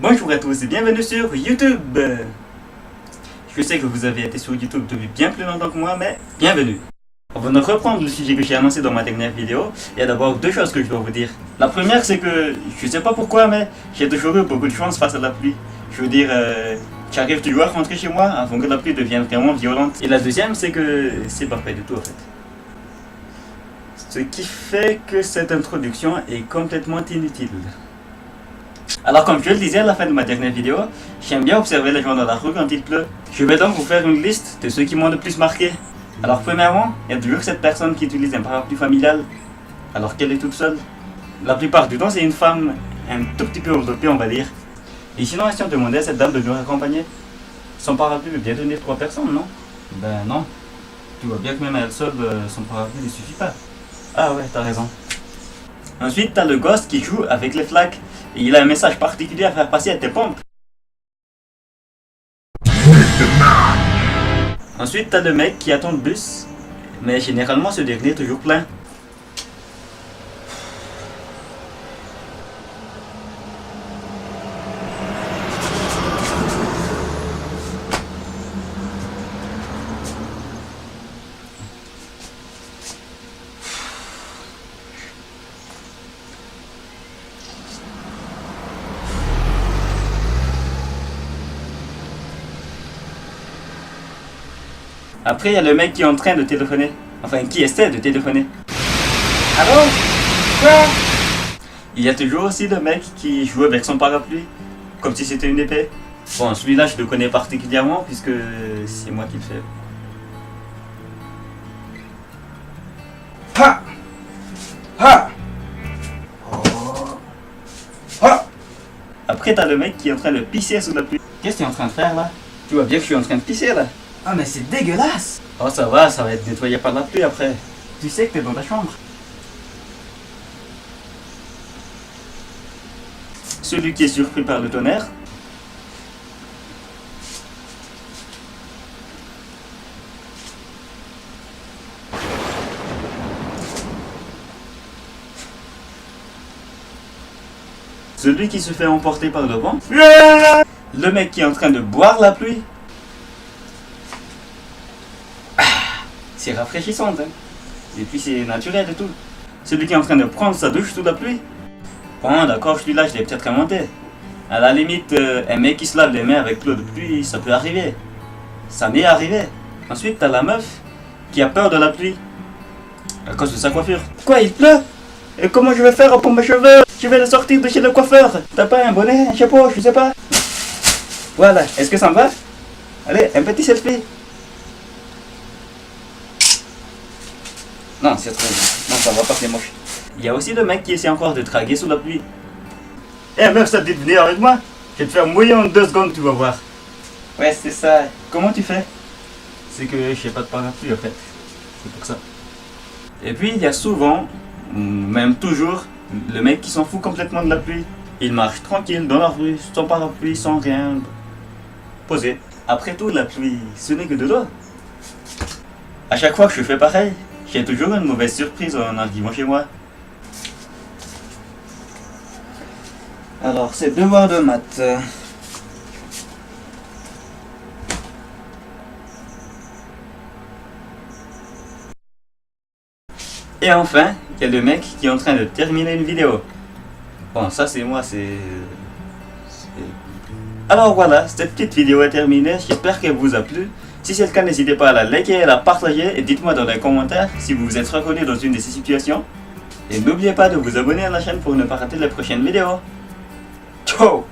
Bonjour à tous et bienvenue sur YouTube. Je sais que vous avez été sur YouTube depuis bien plus longtemps que moi, mais bienvenue. On va donc reprendre le sujet que j'ai annoncé dans ma dernière vidéo. Il y a d'abord deux choses que je dois vous dire. La première, c'est que je sais pas pourquoi, mais j'ai toujours eu beaucoup de chance face à la pluie. Je veux dire, j'arrive toujours à rentrer chez moi avant que la pluie devienne vraiment violente. Et la deuxième, c'est que c'est pas fait du tout en fait. Ce qui fait que cette introduction est complètement inutile. Alors comme je le disais à la fin de ma dernière vidéo, j'aime bien observer les gens dans la rue quand il pleut. Je vais donc vous faire une liste de ceux qui m'ont le plus marqué. Alors premièrement, il y a toujours cette personne qui utilise un parapluie familial alors qu'elle est toute seule. La plupart du temps c'est une femme un tout petit peu enveloppée on va dire. Et sinon si on demandait à cette dame de nous accompagner, son parapluie veut bien tenir 3 personnes, non? Ben non. Tu vois bien que même à elle seule, son parapluie ne suffit pas. Ah ouais, t'as raison. Ensuite, t'as le gosse qui joue avec les flaques et il a un message particulier à faire passer à tes pompes. Ensuite, t'as le mec qui attend le bus, mais généralement ce dernier est toujours plein. Après, il y a le mec qui est en train de téléphoner. Enfin, qui essaie de téléphoner. Allô? Quoi? Il y a toujours aussi le mec qui joue avec son parapluie, comme si c'était une épée. Bon, celui-là, je le connais particulièrement puisque c'est moi qui le fais. Ha! Ha! Ha! Après, t'as le mec qui est en train de pisser sous la pluie. Qu'est-ce que tu es en train de faire là? Tu vois bien que je suis en train de pisser là. Ah mais c'est dégueulasse! Oh ça va être nettoyé par la pluie après. Tu sais que t'es dans ta chambre. Celui qui est surpris par le tonnerre. Celui qui se fait emporter par le vent. Le mec qui est en train de boire la pluie. C'est rafraîchissant, hein. Et puis c'est naturel et tout. Celui qui est en train de prendre sa douche sous la pluie. Bon d'accord, celui-là je l'ai peut-être inventé. À la limite, un mec qui se lave les mains avec l'eau de pluie, ça peut arriver. Ça m'est arrivé. Ensuite t'as la meuf qui a peur de la pluie. À cause de sa coiffure. Quoi, il pleut? Et comment je vais faire pour mes cheveux? Je vais les sortir de chez le coiffeur. T'as pas un bonnet, un chapeau, je sais pas. Voilà, est-ce que ça me va? Allez, un petit selfie. Non, c'est trop. Non, ça va pas, c'est moche. Il y a aussi le mec qui essaie encore de draguer sous la pluie. Eh meuf, ça te dit de venir avec moi? Je vais te faire mouiller en 2 secondes, tu vas voir. Ouais, c'est ça. Comment tu fais? C'est que je sais pas de parapluie en fait. C'est pour ça. Et puis il y a souvent, même toujours, le mec qui s'en fout complètement de la pluie. Il marche tranquille dans la rue, sans parapluie, sans rien. Posé. Après tout, la pluie, ce n'est que de l'eau. À chaque fois que je fais pareil, j'ai toujours une mauvaise surprise en arrivant chez moi. Alors, c'est devoir de maths. Et enfin, il y a le mec qui est en train de terminer une vidéo. Bon, ça c'est moi, Alors voilà, cette petite vidéo est terminée, j'espère qu'elle vous a plu. Si c'est le cas, n'hésitez pas à la liker et à la partager et dites-moi dans les commentaires si vous vous êtes reconnu dans une de ces situations. Et n'oubliez pas de vous abonner à la chaîne pour ne pas rater les prochaines vidéos. Ciao!